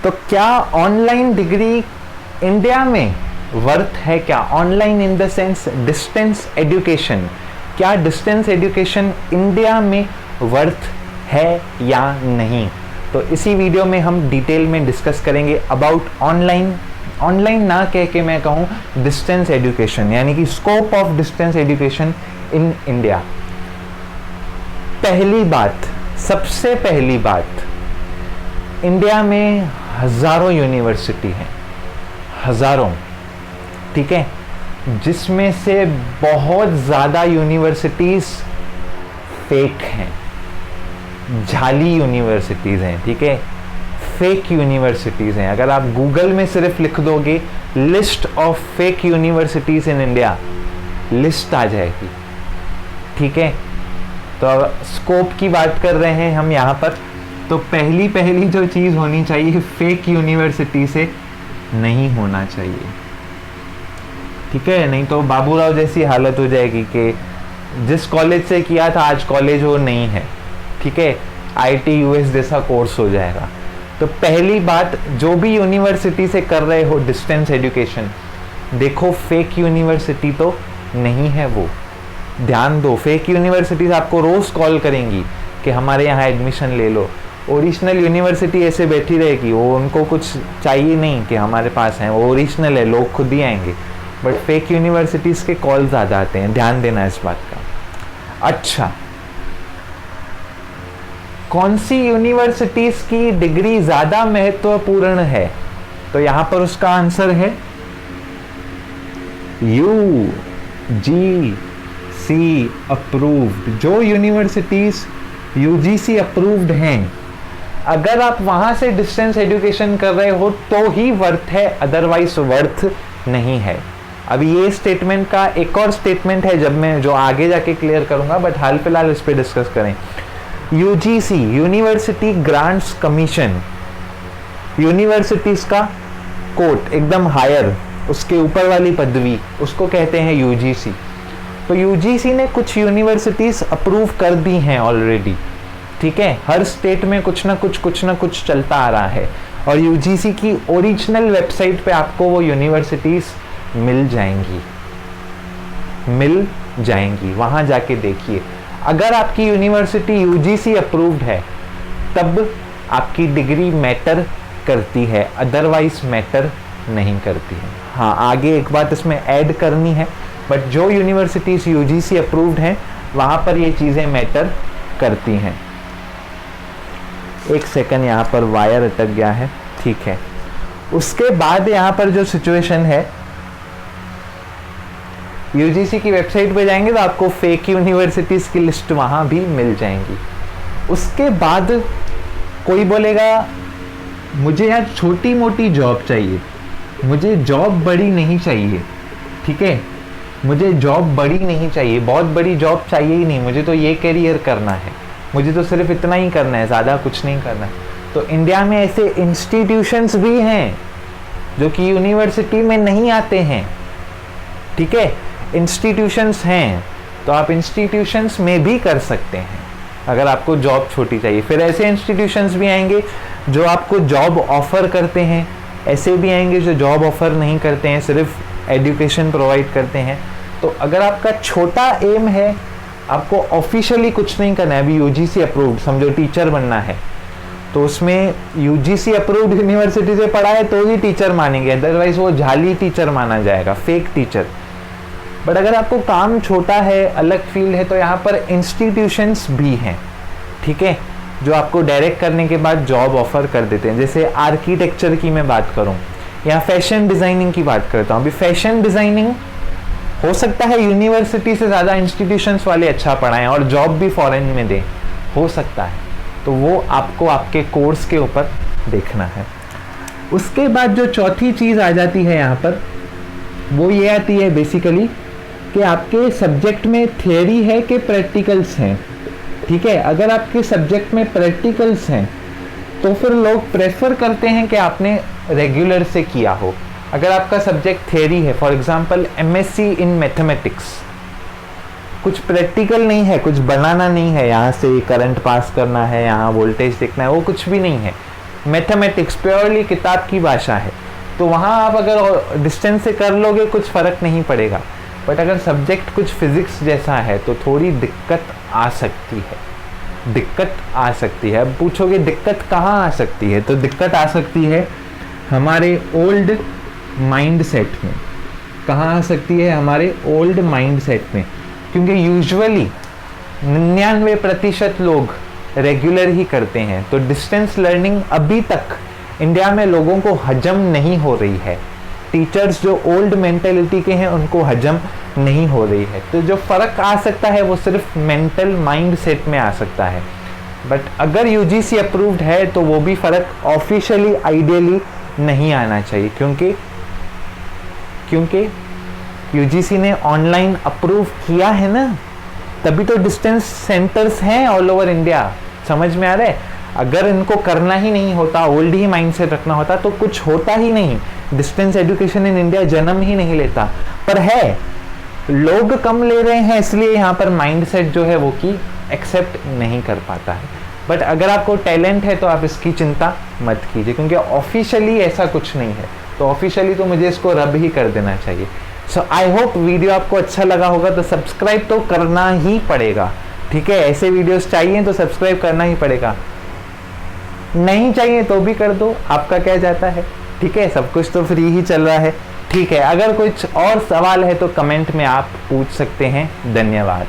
तो क्या online degree India में वर्थ है क्या? Online in the sense distance education, क्या डिस्टेंस एजुकेशन इंडिया में वर्थ है या नहीं? तो इसी वीडियो में हम डिटेल में डिस्कस करेंगे अबाउट ऑनलाइन ना कह के मैं कहूँ डिस्टेंस एजुकेशन, यानी कि scope of distance education in India. पहली बात, सबसे पहली बात, इंडिया में हजारों यूनिवर्सिटी हैं, हजारों, ठीक है, जिसमें से बहुत ज़्यादा यूनिवर्सिटीज़ फेक हैं, जाली यूनिवर्सिटीज़ हैं, ठीक है, फेक यूनिवर्सिटीज़ हैं। अगर आप गूगल में सिर्फ लिख दोगे list of fake universities in India, list आ जाएगी, ठीक है। तो अब स्कोप की बात कर रहे हैं हम यहाँ पर, तो पहली जो चीज़ होनी चाहिए, फेक यूनिवर्सिटी से नहीं होना चाहिए, ठीक है। नहीं तो बाबूराव जैसी हालत हो जाएगी कि जिस कॉलेज से किया था आज कॉलेज वो नहीं है, ठीक है, आईटी यूएस जैसा कोर्स हो जाएगा। तो पहली बात, जो भी यूनिवर्सिटी से कर रहे हो डिस्टेंस एजुकेशन, देखो फेक यूनिवर्सिटी तो नहीं है वो, ध्यान दो। फेक यूनिवर्सिटीज आपको रोज कॉल करेंगी कि हमारे यहाँ एडमिशन ले लो। ओरिजिनल यूनिवर्सिटी ऐसे बैठी रहेगी, वो उनको कुछ चाहिए नहीं कि हमारे पास है, वो ओरिजिनल है, लोग खुद ही आएंगे। बट फेक यूनिवर्सिटीज के कॉल ज़्यादा आते हैं, ध्यान देना इस बात का। अच्छा, कौन सी यूनिवर्सिटीज की डिग्री ज़्यादा महत्वपूर्ण है? तो यहाँ पर उसका आंसर है यूजीसी अप्रूव्ड। जो यूनिवर्सिटीज यूजीसी अप्रूव्ड हैं, अगर आप वहां से डिस्टेंस एजुकेशन कर रहे हो तो ही वर्थ है, अदरवाइज वर्थ नहीं है। अभी ये स्टेटमेंट का एक और स्टेटमेंट है जब मैं जो आगे जाके क्लियर करूंगा, बट हाल फिलहाल इस पे डिस्कस करें। UGC, university grants commission, universities का कोर्ट एकदम हायर, उसके ऊपर वाली पदवी, उसको कहते हैं यूजीसी। तो यूजीसी ने कुछ यूनिवर्सिटीज अप्रूव कर दी हैं ऑलरेडी, ठीक है। हर स्टेट में कुछ ना कुछ चलता आ रहा है, और यूजीसी की ओरिजिनल वेबसाइट पे आपको वो यूनिवर्सिटीज मिल जाएंगी, वहां जाके देखिए। अगर आपकी यूनिवर्सिटी यूजीसी अप्रूव्ड है तब आपकी डिग्री मैटर करती है, अदरवाइज मैटर नहीं करती है। हाँ, आगे एक बात इसमें ऐड करनी है, बट जो यूनिवर्सिटीज यूजीसी अप्रूव्ड हैं वहां पर ये चीजें मैटर करती हैं। एक सेकंड, यहाँ पर वायर अटक गया है, ठीक है। उसके बाद यहाँ पर जो सिचुएशन है, यूजीसी की वेबसाइट पे जाएंगे तो आपको फेक यूनिवर्सिटीज की लिस्ट वहां भी मिल जाएंगी। उसके बाद कोई बोलेगा मुझे यार छोटी मोटी जॉब चाहिए, मुझे जॉब बड़ी नहीं चाहिए, ठीक है, मुझे जॉब बड़ी नहीं चाहिए, बहुत बड़ी जॉब चाहिए ही नहीं, मुझे तो ये करियर करना है, मुझे तो सिर्फ इतना ही करना है, ज़्यादा कुछ नहीं करना है। तो इंडिया में ऐसे इंस्टीट्यूशंस भी हैं जो कि यूनिवर्सिटी में नहीं आते हैं, ठीक है, इंस्टीट्यूशंस हैं, तो आप इंस्टीट्यूशंस में भी कर सकते हैं अगर आपको जॉब छोटी चाहिए। फिर ऐसे इंस्टीट्यूशंस भी आएंगे जो आपको जॉब ऑफर करते हैं, ऐसे भी आएंगे जो जॉब ऑफर नहीं करते हैं, सिर्फ एजुकेशन प्रोवाइड करते हैं। तो अगर आपका छोटा एम है, आपको ऑफिशियली कुछ नहीं करना है, अभी यूजीसी अप्रूव्ड, समझो टीचर बनना है, तो उसमें यूजीसी अप्रूव्ड यूनिवर्सिटी से पढ़ा है तो ही टीचर मानेंगे, अदरवाइज वो जाली टीचर माना जाएगा, फेक टीचर। बट अगर आपको काम छोटा है, अलग फील्ड है, तो यहाँ पर इंस्टीट्यूशंस भी हैं, ठीक है, जो आपको डायरेक्ट करने के बाद जॉब ऑफर कर देते हैं। जैसे आर्किटेक्चर की मैं बात करूँ या फैशन डिज़ाइनिंग की बात करता हूँ। अभी फैशन डिज़ाइनिंग हो सकता है यूनिवर्सिटी से ज़्यादा इंस्टीट्यूशंस वाले अच्छा पढ़ाएं और जॉब भी फॉरेन में दें, हो सकता है, तो वो आपको आपके कोर्स के ऊपर देखना है। उसके बाद जो चौथी चीज़ आ जाती है यहाँ पर, वो ये आती है बेसिकली कि आपके सब्जेक्ट में थियरी है कि प्रैक्टिकल्स हैं, ठीक है। अगर आपके सब्जेक्ट में प्रैक्टिकल्स हैं तो फिर लोग प्रेफर करते हैं कि आपने रेगुलर से किया हो। अगर आपका सब्जेक्ट थियरी है, for example MSc in mathematics, कुछ प्रैक्टिकल नहीं है, कुछ बनाना नहीं है, यहाँ से करंट पास करना है, यहाँ वोल्टेज देखना है, वो कुछ भी नहीं है, मैथमेटिक्स प्योरली किताब की भाषा है, तो वहाँ आप अगर डिस्टेंस से कर लोगे कुछ फ़र्क नहीं पड़ेगा। बट अगर सब्जेक्ट कुछ फिज़िक्स जैसा है तो थोड़ी दिक्कत आ सकती है, दिक्कत आ सकती है। अब पूछोगे दिक्कत कहाँ आ सकती है, तो दिक्कत आ सकती है हमारे ओल्ड माइंड सेट में। कहाँ आ सकती है? हमारे ओल्ड माइंड सेट में, क्योंकि यूजुअली 99% लोग रेगुलर ही करते हैं, तो डिस्टेंस लर्निंग अभी तक इंडिया में लोगों को हजम नहीं हो रही है। टीचर्स जो ओल्ड मेंटेलिटी के हैं उनको हजम नहीं हो रही है, तो जो फ़र्क आ सकता है वो सिर्फ मेंटल माइंड सेट में आ सकता है। बट अगर यूजीसी अप्रूव्ड है तो वो भी फ़र्क ऑफिशियली आइडियली नहीं आना चाहिए, क्योंकि यूजीसी ने ऑनलाइन अप्रूव किया है ना, तभी तो डिस्टेंस सेंटर्स हैं ऑल ओवर इंडिया। समझ में आ रहा है? अगर इनको करना ही नहीं होता, ओल्ड ही माइंडसेट रखना होता, तो कुछ होता ही नहीं, डिस्टेंस एजुकेशन इन इंडिया जन्म ही नहीं लेता। पर है, लोग कम ले रहे हैं इसलिए यहाँ पर माइंडसेट जो है वो की एक्सेप्ट नहीं कर पाता है। बट अगर आपको टैलेंट है तो आप इसकी चिंता मत कीजिए, क्योंकि ऑफिशियली ऐसा कुछ नहीं है, तो ऑफिशियली तो मुझे इसको रब ही कर देना चाहिए। सो आई होप वीडियो आपको अच्छा लगा होगा, तो सब्सक्राइब तो करना ही पड़ेगा, ठीक है? ऐसे वीडियोस चाहिए तो सब्सक्राइब करना ही पड़ेगा, नहीं चाहिए तो भी कर दो, आपका क्या जाता है, ठीक है? सब कुछ तो फ्री ही चल रहा है, ठीक है? अगर कुछ और सवाल है तो कमेंट में आप पूछ सकते हैं। धन्यवाद।